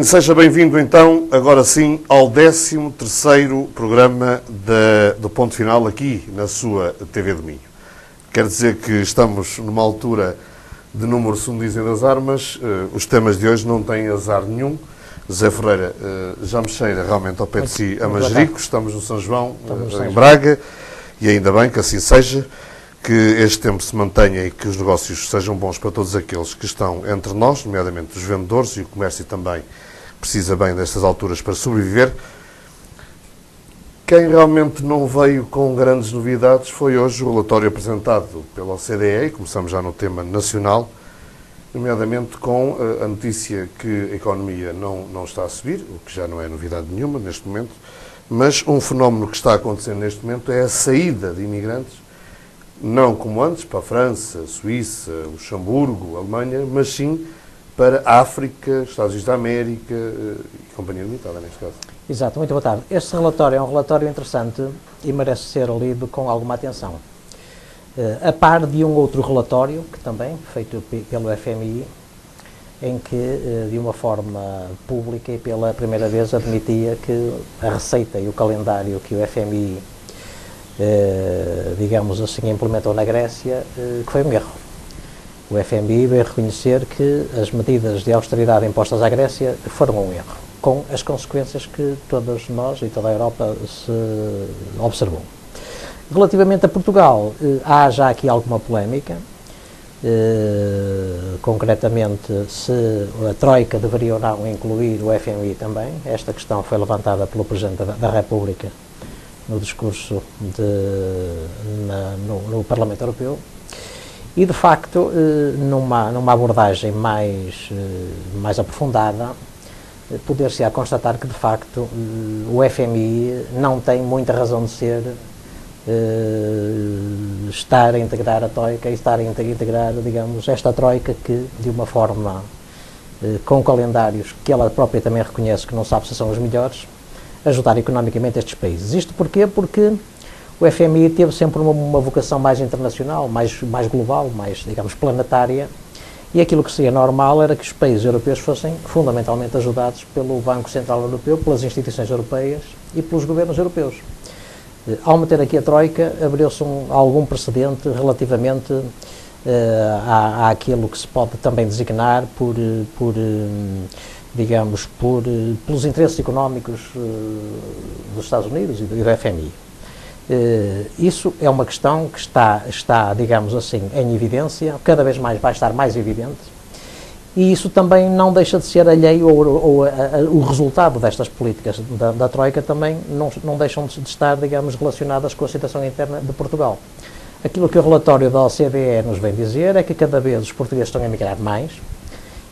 Seja bem-vindo então, agora sim, ao 13º programa do Ponto Final aqui na sua TV Domingo. Quer dizer que estamos numa altura de número, segundo dizem, das armas. Os temas de hoje não têm azar nenhum. Zé Ferreira já me cheira realmente ao pé de si a Manjerico. Estamos no São João, em Braga, e ainda bem que assim seja, que este tempo se mantenha e que os negócios sejam bons para todos aqueles que estão entre nós, nomeadamente os vendedores, e o comércio também precisa bem destas alturas para sobreviver. Quem realmente não veio com grandes novidades foi hoje o relatório apresentado pela OCDE, e começamos já no tema nacional, nomeadamente com a notícia que a economia não está a subir, o que já não é novidade nenhuma neste momento, mas um fenómeno que está acontecendo neste momento é a saída de imigrantes, não como antes, para a França, Suíça, Luxemburgo, Alemanha, mas sim para a África, Estados Unidos da América e Companhia Limitada, neste caso. Exato, muito boa tarde. Este relatório é um relatório interessante e merece ser lido com alguma atenção. A par de um outro relatório, que também, feito pelo FMI, em que, de uma forma pública e pela primeira vez, admitia que a receita e o calendário que o FMI, digamos assim, implementou na Grécia, que foi um erro. O FMI veio reconhecer que as medidas de austeridade impostas à Grécia foram um erro, com as consequências que todos nós e toda a Europa se observou. Relativamente a Portugal, há já aqui alguma polémica, concretamente se a Troika deveria ou não incluir o FMI também. Esta questão foi levantada pelo Presidente da República no discurso no Parlamento Europeu. E, de facto, numa abordagem mais aprofundada, poder-se-á constatar que, de facto, o FMI não tem muita razão de ser estar a integrar a Troika e estar a integrar, digamos, esta Troika que, de uma forma, com calendários que ela própria também reconhece que não sabe se são os melhores, ajudar economicamente estes países. Isto porquê? Porque o FMI teve sempre uma vocação mais internacional, mais global, mais, digamos, planetária, e aquilo que seria normal era que os países europeus fossem fundamentalmente ajudados pelo Banco Central Europeu, pelas instituições europeias e pelos governos europeus. Ao meter aqui a Troika, abriu-se algum precedente relativamente àquilo que se pode também designar pelos interesses económicos dos Estados Unidos e do FMI. Isso é uma questão que está, digamos assim, em evidência, cada vez mais vai estar mais evidente, e isso também não deixa de ser alheio, o resultado destas políticas da Troika também não deixam de estar, digamos, relacionadas com a situação interna de Portugal. Aquilo que o relatório da OCDE nos vem dizer é que cada vez os portugueses estão a emigrar mais,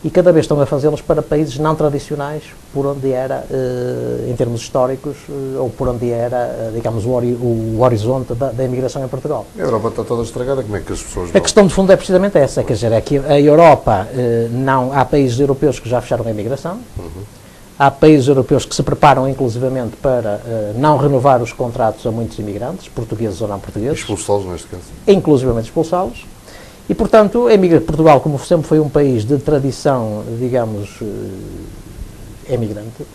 e cada vez estão a fazê-los para países não tradicionais, por onde era, em termos históricos, ou por onde era, digamos, o horizonte da imigração em Portugal. A Europa está toda estragada, como é que as pessoas vão? A questão de fundo é precisamente essa, quer dizer, é que a Europa, há países europeus que já fecharam a imigração, há países europeus que se preparam inclusivamente para não renovar os contratos a muitos imigrantes, portugueses ou não portugueses. Expulsá-los, neste caso. Inclusivamente expulsá-los. E, portanto, Portugal, como sempre foi um país de tradição, digamos, emigrante,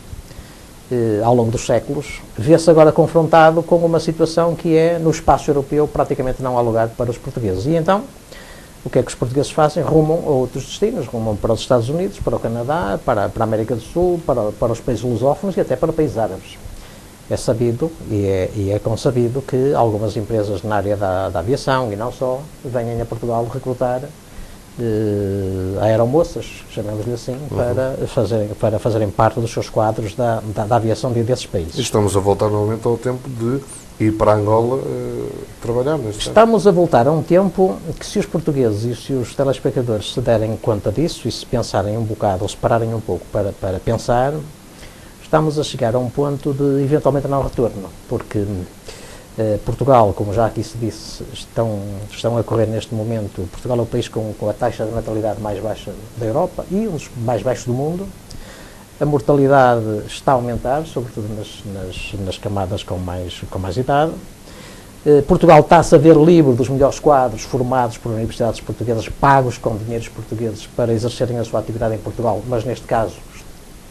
ao longo dos séculos, vê-se agora confrontado com uma situação que é, no espaço europeu, praticamente não há lugar para os portugueses. E então, o que é que os portugueses fazem? Rumam a outros destinos, rumam para os Estados Unidos, para o Canadá, para a América do Sul, para os países lusófonos e até para países árabes. É sabido e é consabido que algumas empresas na área da aviação e não só venham a Portugal recrutar aeromoças, chamemos-lhe assim, para fazerem parte dos seus quadros da aviação desses países. Estamos a voltar novamente ao tempo de ir para Angola trabalhar. Estamos a voltar a um tempo que, se os portugueses e se os telespectadores se derem conta disso e se pensarem um bocado ou se pararem um pouco para pensar, estamos a chegar a um ponto de eventualmente não retorno, porque Portugal, como já aqui se disse, estão a correr neste momento. Portugal é o país com a taxa de natalidade mais baixa da Europa e um dos mais baixos do mundo. A mortalidade está a aumentar, sobretudo nas camadas com mais idade. Portugal está-se a ver livre dos melhores quadros formados por universidades portuguesas, pagos com dinheiros portugueses para exercerem a sua atividade em Portugal, mas neste caso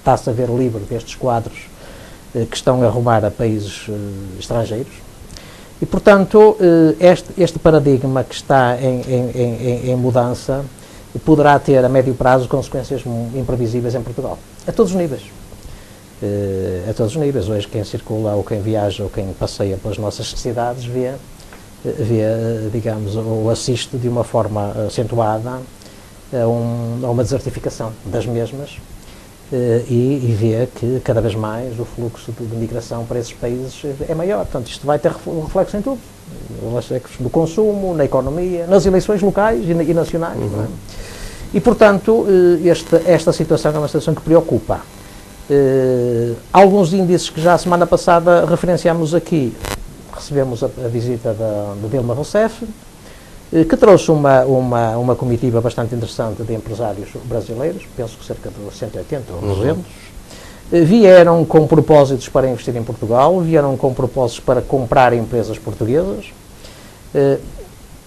está-se a ver livre destes quadros que estão a roubar a países estrangeiros. E, portanto, este paradigma que está em mudança poderá ter, a médio prazo, consequências imprevisíveis em Portugal, a todos os níveis. A todos os níveis. Hoje, quem circula ou quem viaja ou quem passeia pelas nossas cidades vê, digamos, ou assiste de uma forma acentuada a uma desertificação das mesmas e vê que cada vez mais o fluxo de migração para esses países é maior. Portanto, isto vai ter reflexo em tudo. Reflexos no consumo, na economia, nas eleições locais e nacionais. Não é? E, portanto, esta situação é uma situação que preocupa. Alguns índices que já a semana passada referenciámos aqui, recebemos a visita de Dilma Rousseff, que trouxe uma comitiva bastante interessante de empresários brasileiros, penso que cerca de 180 ou 200, vieram com propósitos para investir em Portugal, vieram com propósitos para comprar empresas portuguesas.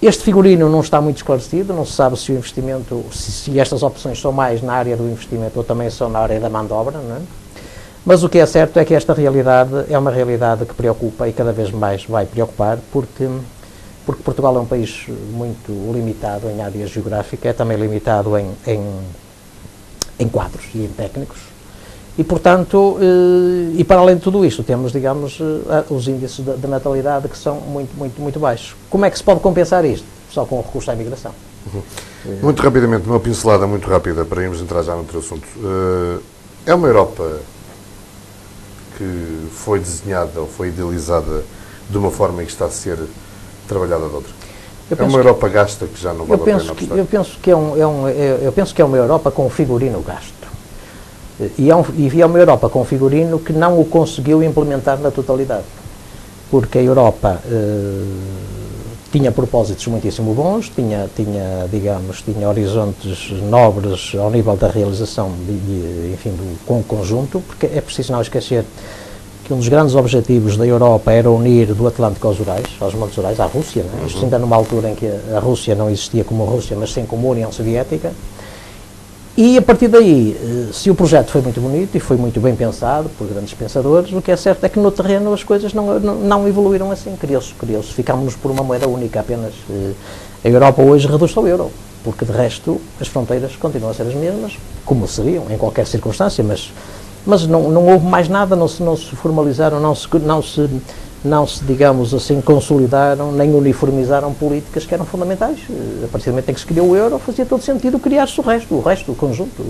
Este figurino não está muito esclarecido, não se sabe se o investimento, se estas opções são mais na área do investimento ou também são na área da mão de obra, não é? Mas o que é certo é que esta realidade é uma realidade que preocupa e cada vez mais vai preocupar, porque Portugal é um país muito limitado em área geográfica, é também limitado em quadros e em técnicos, e, portanto, e para além de tudo isto, temos, digamos, os índices de natalidade que são muito baixos. Como é que se pode compensar isto? Só com o recurso à imigração. Muito rapidamente, uma pincelada muito rápida para irmos entrar já no outro assunto. É uma Europa que foi desenhada ou foi idealizada de uma forma e que está a ser trabalhada de outra? É uma Europa gasta que já não vale a pena apostar? Eu penso que é uma Europa com figurino gasto. E é uma Europa com figurino que não o conseguiu implementar na totalidade. Porque a Europa tinha propósitos muitíssimo bons, tinha horizontes nobres ao nível da realização do conjunto, porque é preciso não esquecer que um dos grandes objetivos da Europa era unir do Atlântico aos Montes Urais, à Rússia, não é? Isto ainda numa altura em que a Rússia não existia como Rússia, mas sim como União Soviética. E, a partir daí, se o projeto foi muito bonito e foi muito bem pensado por grandes pensadores, o que é certo é que no terreno as coisas não evoluíram assim. Criou-se, ficámos por uma moeda única apenas. A Europa hoje reduz-se ao euro, porque de resto as fronteiras continuam a ser as mesmas, como seriam em qualquer circunstância, mas não houve mais nada, não se formalizaram, não se, digamos assim, consolidaram, nem uniformizaram políticas que eram fundamentais. A partir do momento em que se criou o euro, fazia todo sentido criar-se o resto, o conjunto.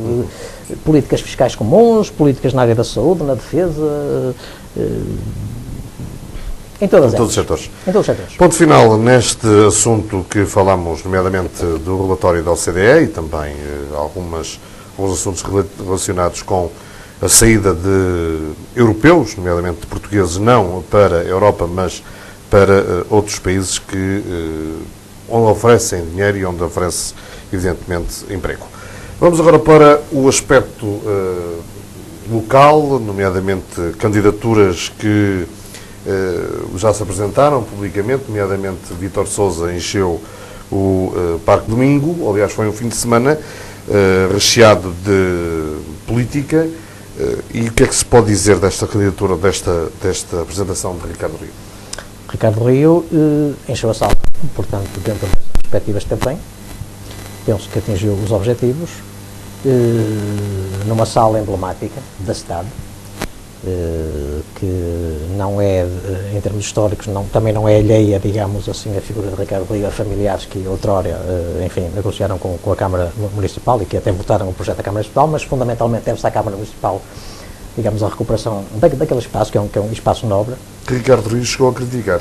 Políticas fiscais comuns, políticas na área da saúde, na defesa, em todos os setores. Ponto final neste assunto que falámos, nomeadamente do relatório da OCDE e também alguns assuntos relacionados com a saída de europeus, nomeadamente de portugueses, não para a Europa, mas para outros países onde oferecem dinheiro e onde oferece, evidentemente, emprego. Vamos agora para o aspecto local, nomeadamente candidaturas que já se apresentaram publicamente, nomeadamente Vítor Sousa encheu o Parque Domingo, aliás foi um fim de semana recheado de política. E o que é que se pode dizer desta candidatura, desta apresentação de Ricardo Rio? Ricardo Rio encheu a sala, portanto, dentro das perspectivas também, penso que atingiu os objetivos, numa sala emblemática da cidade, que não é, em termos históricos, também não é alheia, digamos assim, a figura de Ricardo Rio a familiares que outrora, negociaram com a Câmara Municipal e que até votaram o projeto da Câmara Municipal, mas fundamentalmente deve-se à Câmara Municipal, digamos, a recuperação daquele espaço, que é um espaço nobre. Que Ricardo Rio chegou a criticar.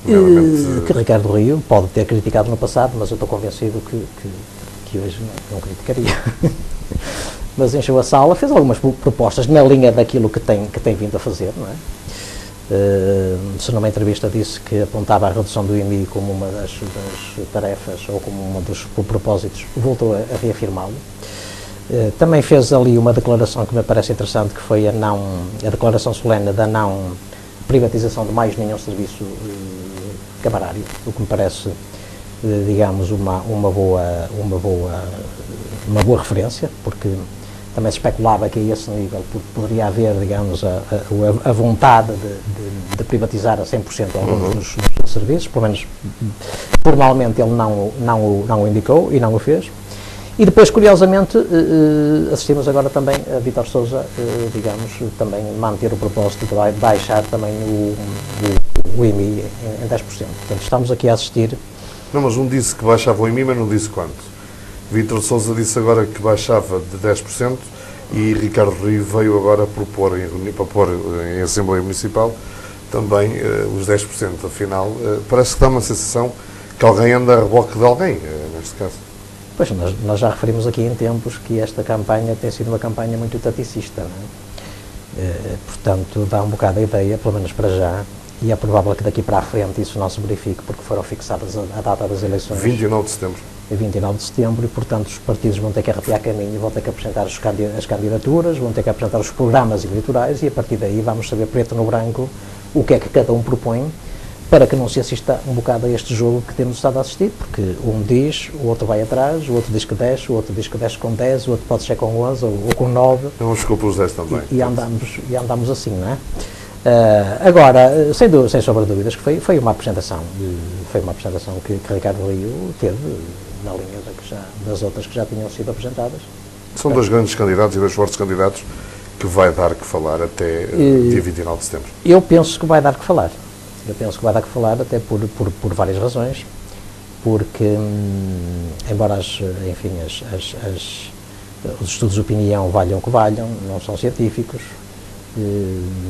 Que Ricardo Rio pode ter criticado no passado, mas eu estou convencido que hoje não criticaria. Mas encheu a sala, fez algumas propostas na linha daquilo que tem vindo a fazer, não é? Se numa entrevista disse que apontava a redução do IMI como uma das tarefas ou como um dos propósitos, voltou a reafirmá-lo. Também fez ali uma declaração que me parece interessante, que foi a declaração solene da não privatização de mais nenhum serviço camarário, o que me parece, digamos, uma boa referência, porque também se especulava que a esse nível poderia haver, digamos, a vontade de privatizar a 100% alguns dos serviços, pelo menos formalmente ele não o indicou e não o fez. E depois, curiosamente, assistimos agora também a Vítor Sousa, digamos, também manter o propósito de baixar também o IMI em 10%. Portanto, estamos aqui a assistir. Não, mas um disse que baixava o IMI, mas não disse quanto. Vítor Sousa disse agora que baixava de 10% e Ricardo Rio veio agora propor, para pôr em Assembleia Municipal, também os 10%. Afinal, parece que dá uma sensação que alguém anda a reboque de alguém, neste caso. Pois, nós já referimos aqui em tempos que esta campanha tem sido uma campanha muito taticista, não é? Portanto, dá um bocado a ideia, pelo menos para já, e é provável que daqui para a frente isso não se verifique, porque foram fixadas a data das eleições. 29 de setembro. 29 de setembro, e, portanto, os partidos vão ter que arrepiar caminho, vão ter que apresentar as candidaturas, vão ter que apresentar os programas eleitorais, e a partir daí vamos saber preto no branco o que é que cada um propõe, para que não se assista um bocado a este jogo que temos estado a assistir, porque um diz, o outro vai atrás, o outro diz que desce, o outro diz que desce com 10, o outro pode ser com 11 ou com 9. Não ficou pelos 10 também. E andamos assim, não é? Agora, sem sombra de dúvidas, que foi uma apresentação, que Ricardo Rio teve na linha das outras que já tinham sido apresentadas. São dois grandes candidatos e dois fortes candidatos que vai dar que falar até dia 29 de setembro. Eu penso que vai dar que falar. Até por várias razões, porque, embora os estudos de opinião valham o que valham, não são científicos,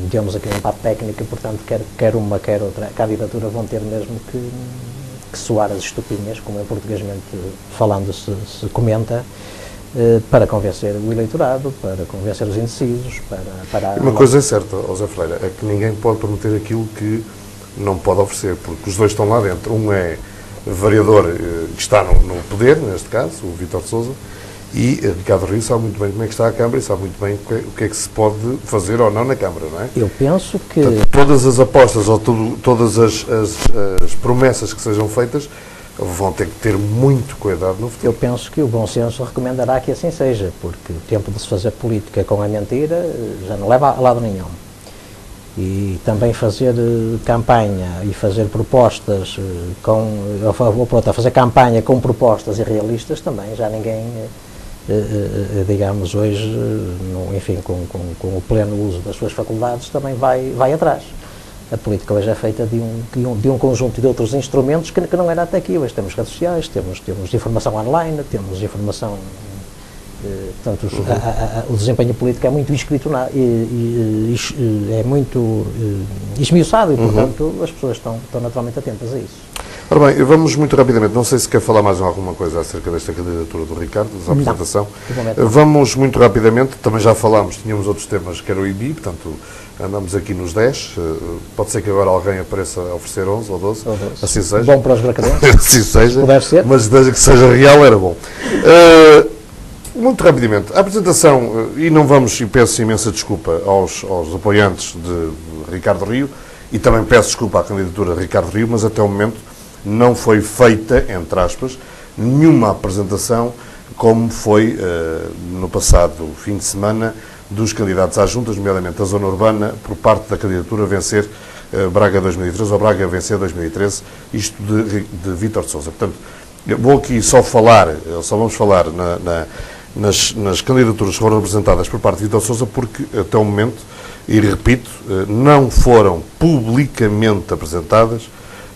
digamos aqui um impacto técnico, portanto, quer uma, quer outra candidatura vão ter mesmo que soar as estupinhas, como em portuguesmente falando se comenta, para convencer o eleitorado, para convencer os indecisos, para... Uma coisa é certa, José Ferreira, é que ninguém pode prometer aquilo que não pode oferecer, porque os dois estão lá dentro. Um é vereador que está no poder, neste caso, o Vítor Sousa, e Ricardo Rio sabe muito bem como é que está a Câmara e sabe muito bem o que é que se pode fazer ou não na Câmara, não é? Eu penso que... Portanto, todas as apostas ou todas as promessas que sejam feitas vão ter que ter muito cuidado no futuro. Eu penso que o bom senso recomendará que assim seja, porque o tempo de se fazer política com a mentira já não leva a lado nenhum. E também fazer campanha e fazer propostas fazer campanha com propostas irrealistas também já ninguém, digamos, hoje, enfim, com o pleno uso das suas faculdades, também vai atrás. A política hoje é feita de um conjunto de outros instrumentos que não era até aqui. Hoje temos redes sociais, temos informação online, temos informação... Portanto, o desempenho político é muito inscrito é muito esmiuçado e, portanto, as pessoas estão naturalmente atentas a isso. Ora bem, vamos muito rapidamente, não sei se quer falar mais alguma coisa acerca desta candidatura do Ricardo, dessa apresentação. Não, vamos muito rapidamente, também já falámos, tínhamos outros temas que era o IBI, portanto, andamos aqui nos 10, pode ser que agora alguém apareça a oferecer 11 ou 12, assim seja. Bom para os bracadeiros. Assim seja, puder ser. Mas desde que seja real era bom. Muito rapidamente, a apresentação, e não vamos, e peço imensa desculpa aos apoiantes de Ricardo Rio, e também peço desculpa à candidatura de Ricardo Rio, mas até o momento não foi feita, entre aspas, nenhuma apresentação como foi no passado fim de semana dos candidatos às juntas, nomeadamente da Zona Urbana, por parte da candidatura Vencer Braga 2013 ou Braga Vencer 2013, isto de Vítor Sousa. Portanto, vou aqui só vamos falar nas candidaturas que foram apresentadas por parte de Vítor Sousa, porque até o momento, e repito, não foram publicamente apresentadas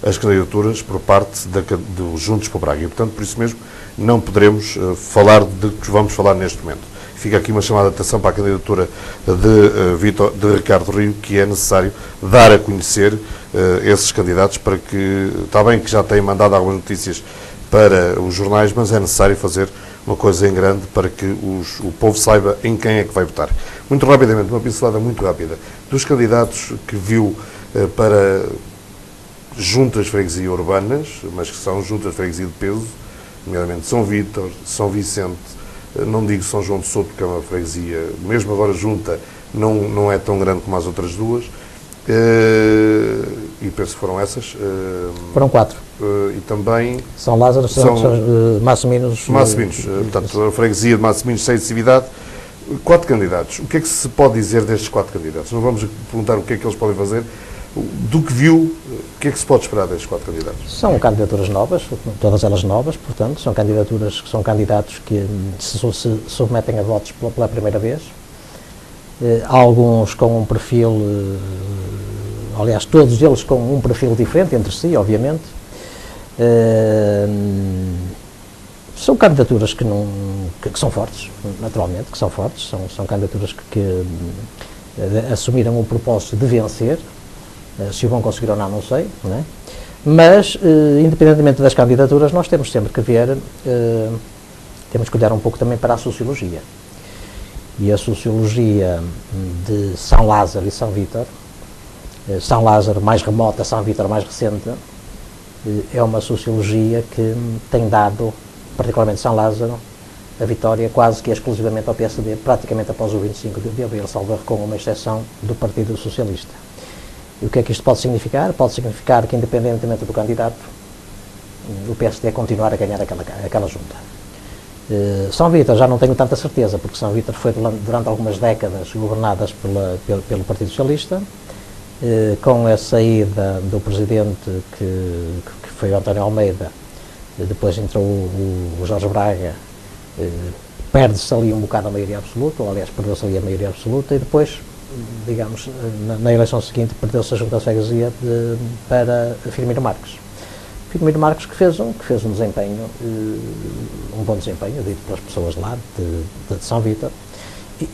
as candidaturas por parte do Juntos por Braga. E, portanto, por isso mesmo, não poderemos falar de que vamos falar neste momento. Fica aqui uma chamada de atenção para a candidatura de Ricardo Rio, que é necessário dar a conhecer esses candidatos, para que, está bem que já têm mandado algumas notícias para os jornais, mas é necessário fazer uma coisa em grande para que o povo saiba em quem é que vai votar. Muito rapidamente, uma pincelada muito rápida dos candidatos que viu para juntas de freguesia urbanas, mas que são juntas de freguesia de peso, nomeadamente São Vítor, São Vicente, não digo São João de Souto, porque é uma freguesia, mesmo agora junta, não é tão grande como as outras duas, e penso que foram essas. Foram 4. E também... São Lázaro, Massiminos... Portanto, a freguesia de Massiminos, Seio de Cividade, 4 candidatos. O que é que se pode dizer destes 4 candidatos? Não vamos perguntar o que é que eles podem fazer. Do que viu, o que é que se pode esperar destes 4 candidatos? São candidaturas novas, todas elas novas, portanto, são candidaturas que são candidatos que se submetem a votos pela primeira vez. Alguns com um perfil, aliás, todos eles com um perfil diferente entre si, obviamente. São candidaturas que são fortes, naturalmente, que são fortes, são candidaturas que assumiram o propósito de vencer. Se o vão conseguir ou não sei, não é? Mas, independentemente das candidaturas, nós temos sempre que ver, temos que olhar um pouco também para a sociologia. E a sociologia de São Lázaro e São Vítor, São Lázaro mais remota, São Vítor mais recente, é uma sociologia que tem dado, particularmente São Lázaro, a vitória quase que exclusivamente ao PSD, praticamente após o 25 de abril, salvo com uma exceção do Partido Socialista. E o que é que isto pode significar? Pode significar que, independentemente do candidato, o PSD continuar a ganhar aquela junta. São Vítor já não tenho tanta certeza, porque São Vítor foi durante algumas décadas governadas pelo Partido Socialista, com a saída do presidente que foi António Almeida, depois entrou o Jorge Braga, perde-se ali um bocado a maioria absoluta, ou aliás perdeu-se ali a maioria absoluta, e depois, digamos, na eleição seguinte perdeu-se a junta de freguesia para Firmino Marques. Firmino Marques que fez um desempenho, um bom desempenho, dito pelas pessoas de lá, de São Vítor,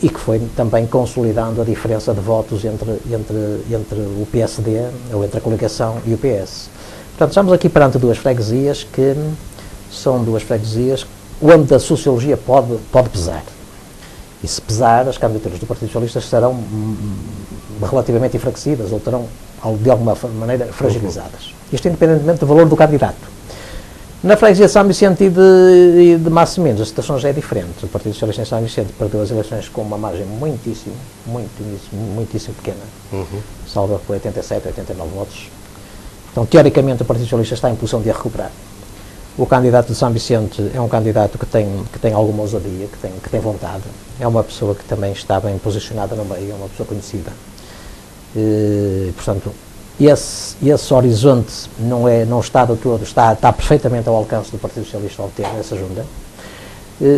e que foi também consolidando a diferença de votos entre o PSD, ou entre a coligação e o PS. Portanto, estamos aqui perante duas freguesias que são duas freguesias onde a sociologia pode pesar. E se pesar, as candidaturas do Partido Socialista serão relativamente enfraquecidas ou terão, de alguma maneira, fragilizadas. Isto independentemente do valor do candidato. Na freguesia de São Vicente e de Massimino, a situação já é diferente. O Partido Socialista em São Vicente perdeu as eleições com uma margem muitíssimo pequena. Salvo por 87, 89 votos. Então, teoricamente, o Partido Socialista está em posição de a recuperar. O candidato de São Vicente é um candidato que tem alguma ousadia, que tem vontade. É uma pessoa que também está bem posicionada no meio, é uma pessoa conhecida. Portanto, esse horizonte não está do todo, está perfeitamente ao alcance do Partido Socialista obter essa junta.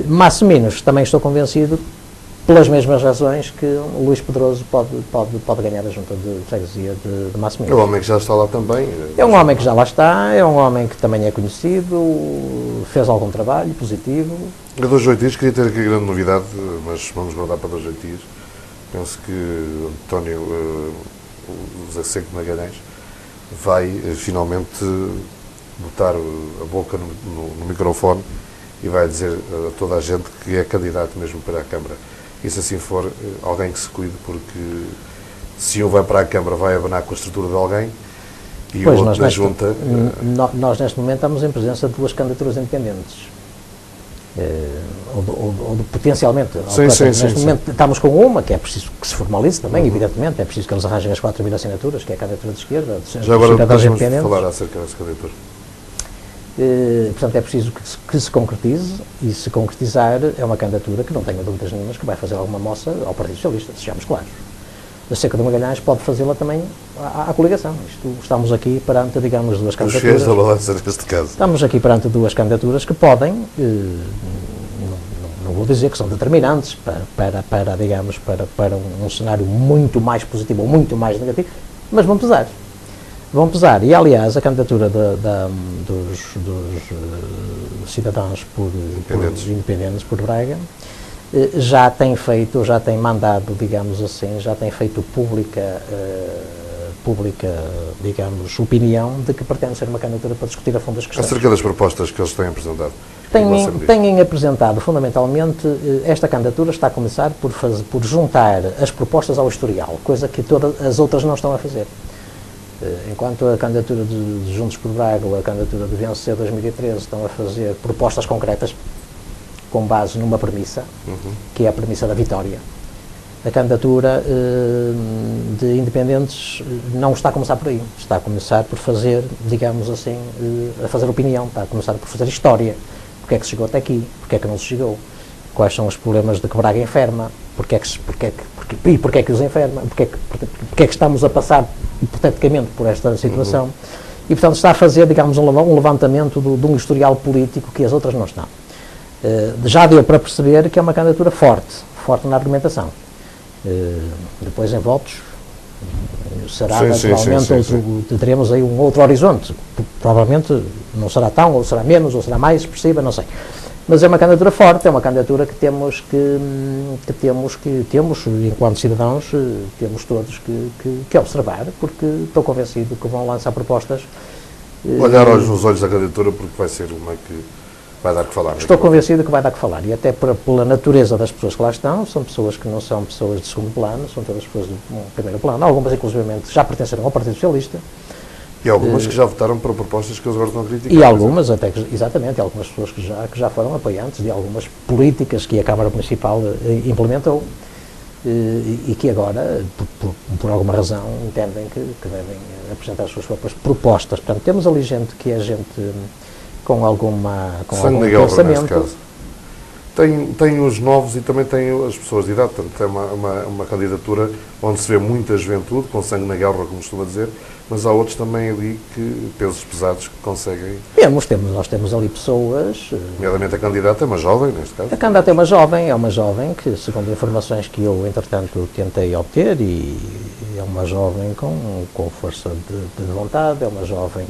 Massiminos, também estou convencido, pelas mesmas razões que o Luís Pedroso pode ganhar a junta de freguesia de Massiminos. É um homem que já está lá também. É um homem que já lá está, é um homem que também é conhecido, fez algum trabalho positivo. A 2 Oitias, queria ter aqui a grande novidade, mas vamos guardar para 2 Oitias. Penso que António José Seco Magalhães vai finalmente botar a boca no microfone e vai dizer a toda a gente que é candidato mesmo para a Câmara. E se assim for, alguém que se cuide, porque se um vai para a Câmara vai abanar com a estrutura de alguém e o outro na junta... Nós neste momento estamos em presença de duas candidaturas independentes. Ou potencialmente. Neste momento estamos com uma, que é preciso que se formalize também, evidentemente, é preciso que eles arranjem as 4.000 assinaturas, que é a candidatura de esquerda, já agora deixamos falar acerca dessa candidatura. Portanto, é preciso que se concretize, e se concretizar é uma candidatura que não tenho dúvidas nenhumas que vai fazer alguma moça ao Partido Socialista, sejamos claros. A Seca de Magalhães pode fazê-la também à coligação. Estamos aqui perante, digamos, duas candidaturas. Os fiéis da balança neste caso. Estamos aqui perante duas candidaturas que podem, não vou dizer que são determinantes para digamos, para um cenário muito mais positivo ou muito mais negativo, mas vão pesar. Vão pesar. E, aliás, a candidatura dos cidadãos independentes por Braga já tem mandado, digamos assim, já tem feito pública, digamos, opinião de que pretende ser uma candidatura para discutir a fundo as questões. Acerca das propostas que eles têm apresentado? Têm apresentado, fundamentalmente, esta candidatura está a começar por juntar as propostas ao historial, coisa que todas as outras não estão a fazer. Enquanto a candidatura de Juntos por Braga ou a candidatura de Vencer 2013 estão a fazer propostas concretas com base numa premissa, que é a premissa da vitória, a candidatura de independentes não está a começar por aí, está a começar por fazer, digamos assim, a fazer opinião, está a começar por fazer história. Porque é que se chegou até aqui? Porque é que não se chegou? quais são os problemas de que Braga enferma, porque é que os enferma, porque é que estamos a passar hipoteticamente por esta situação, e portanto está a fazer, digamos, um levantamento de um historial político que as outras não estão. Já deu para perceber que é uma candidatura forte na argumentação. Depois em votos será naturalmente teremos aí um outro horizonte, provavelmente não será tão, ou será menos, ou será mais expressiva, não sei. Mas é uma candidatura forte, é uma candidatura que temos, enquanto cidadãos, temos todos que observar, porque estou convencido que vão lançar propostas. Olhar nos olhos da candidatura, porque vai ser uma que vai dar que falar. Estou convencido que vai dar que falar, e até pela natureza das pessoas que lá estão, são pessoas que não são pessoas de segundo plano, são todas pessoas de primeiro plano, algumas inclusivamente já pertenceram ao Partido Socialista. E algumas que já votaram para propostas que eles agora estão a criticar. E algumas, até que, exatamente, algumas pessoas que já foram apoiantes de algumas políticas que a Câmara Municipal implementou e que agora, por alguma razão, entendem que devem apresentar as suas próprias propostas. Portanto, temos ali gente que é gente com algum pensamento. Tem os novos e também tem as pessoas de idade. Portanto, é uma candidatura onde se vê muita juventude, com sangue na guerra, como costuma dizer, mas há outros também ali, pesos pesados, que conseguem... Nós temos ali pessoas... Nomeadamente a candidata é uma jovem, neste caso. A candidata é uma jovem que, segundo informações que eu, entretanto, tentei obter, e é uma jovem com força de vontade, é uma jovem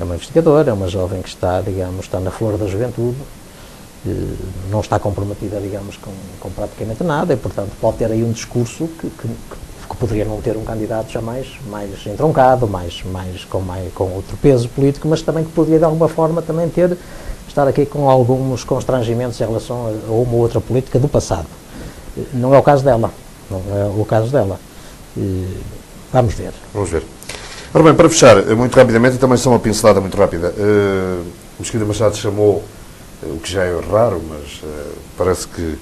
é uma investigadora, é uma jovem que está na flor da juventude, não está comprometida, digamos, com praticamente nada, e, portanto, pode ter aí um discurso que poderia não ter um candidato já mais entroncado, com outro peso político, mas também que poderia, de alguma forma, também estar aqui com alguns constrangimentos em relação a uma ou outra política do passado. Não é o caso dela. Vamos ver. Vamos ver. Ora bem, para fechar, muito rapidamente, e também só uma pincelada muito rápida, Mesquita Machado chamou, o que já é raro, mas parece que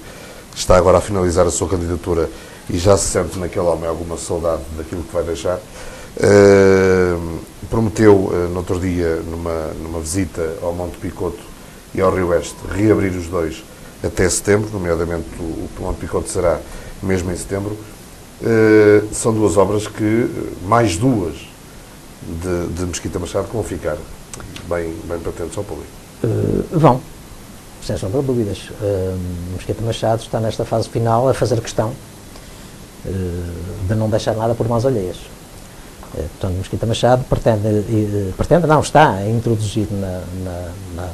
está agora a finalizar a sua candidatura e já se sente naquele homem alguma saudade daquilo que vai deixar. Prometeu, no outro dia, numa visita ao Monte Picoto e ao Rio Oeste, reabrir os dois até setembro, nomeadamente o Monte Picoto será mesmo em setembro. São duas obras que, mais duas de Mesquita Machado, que vão ficar bem patentes ao público. Vão, sem sombra de dúvidas. Mesquita Machado está nesta fase final a fazer questão de não deixar nada por mãos alheias. Portanto, Mesquita Machado está a introduzir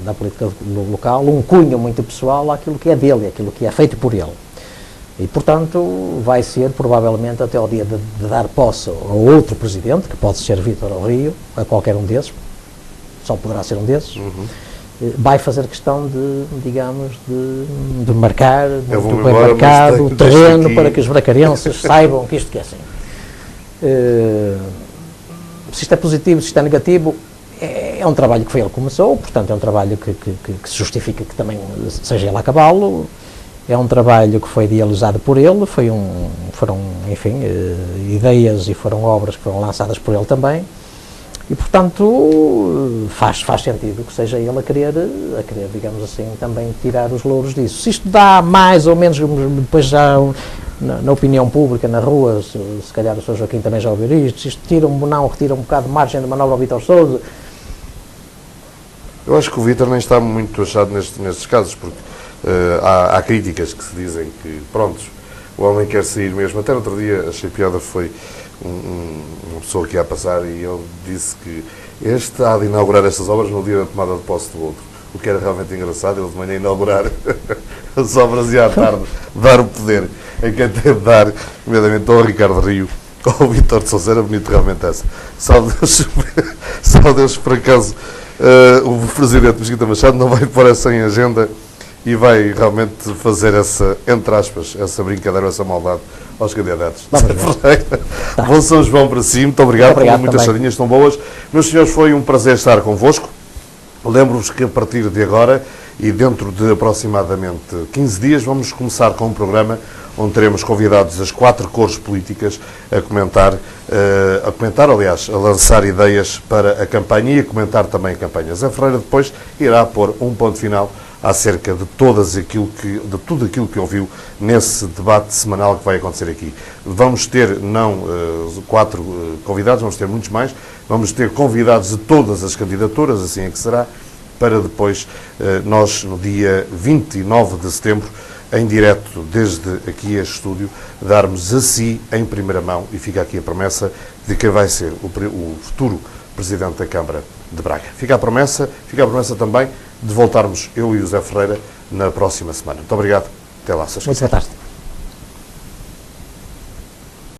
na política local um cunho muito pessoal àquilo que é dele, àquilo que é feito por ele. E, portanto, vai ser, provavelmente, até ao dia de dar posse a outro presidente, que pode ser Vítor ao Rio, a qualquer um desses, só poderá ser um desses, vai fazer questão de marcar muito bem marcado o terreno para que os bracarenses saibam que isto que é assim. Se isto é positivo, se isto é negativo, é um trabalho que foi ele que começou, portanto é um trabalho que se justifica que também seja ele a acabá-lo. É um trabalho que foi idealizado por ele, foram, enfim, ideias e foram obras que foram lançadas por ele também, e, portanto, faz sentido que seja ele a querer, digamos assim, também tirar os louros disso. Se isto dá mais ou menos, depois já na opinião pública, na rua, se calhar o Sr. Joaquim também já ouviu isto, se isto retira um bocado de margem de manobra ao Vítor Sousa. Eu acho que o Vítor nem está muito achado nestes casos, porque há críticas que se dizem que, prontos, o homem quer sair mesmo. Até no outro dia, achei piada, foi uma pessoa que ia passar e ele disse que este há de inaugurar estas obras no dia da tomada de posse do outro. O que era realmente engraçado, ele de manhã inaugurar as obras e à tarde dar o poder a quem teve de dar, nomeadamente ao Ricardo Rio, ao Vítor de Sousa. Era bonito realmente essa. Só Deus, por acaso, o Presidente Mesquita Machado não vai pôr essa em agenda e vai realmente fazer essa, entre aspas, essa brincadeira, essa maldade aos candidatos. Tá. Bom São João para si, muito obrigado por muitas sardinhas tão boas. Meus senhores, foi um prazer estar convosco. Lembro-vos que a partir de agora e dentro de aproximadamente 15 dias vamos começar com um programa onde teremos convidados das 4 cores políticas a comentar, aliás, a lançar ideias para a campanha e a comentar também a campanha. Zé Ferreira depois irá pôr um ponto final acerca de tudo aquilo que ouviu nesse debate semanal que vai acontecer aqui. Vamos ter, não 4 convidados, vamos ter muitos mais, vamos ter convidados de todas as candidaturas, assim é que será, para depois nós, no dia 29 de setembro, em direto desde aqui este estúdio, darmos a si, em primeira mão, e fica aqui a promessa de quem vai ser o futuro Presidente da Câmara de Braga. Fica a promessa também de voltarmos, eu e o José Ferreira, na próxima semana. Muito obrigado. Até lá, Sr. Muito boa tarde.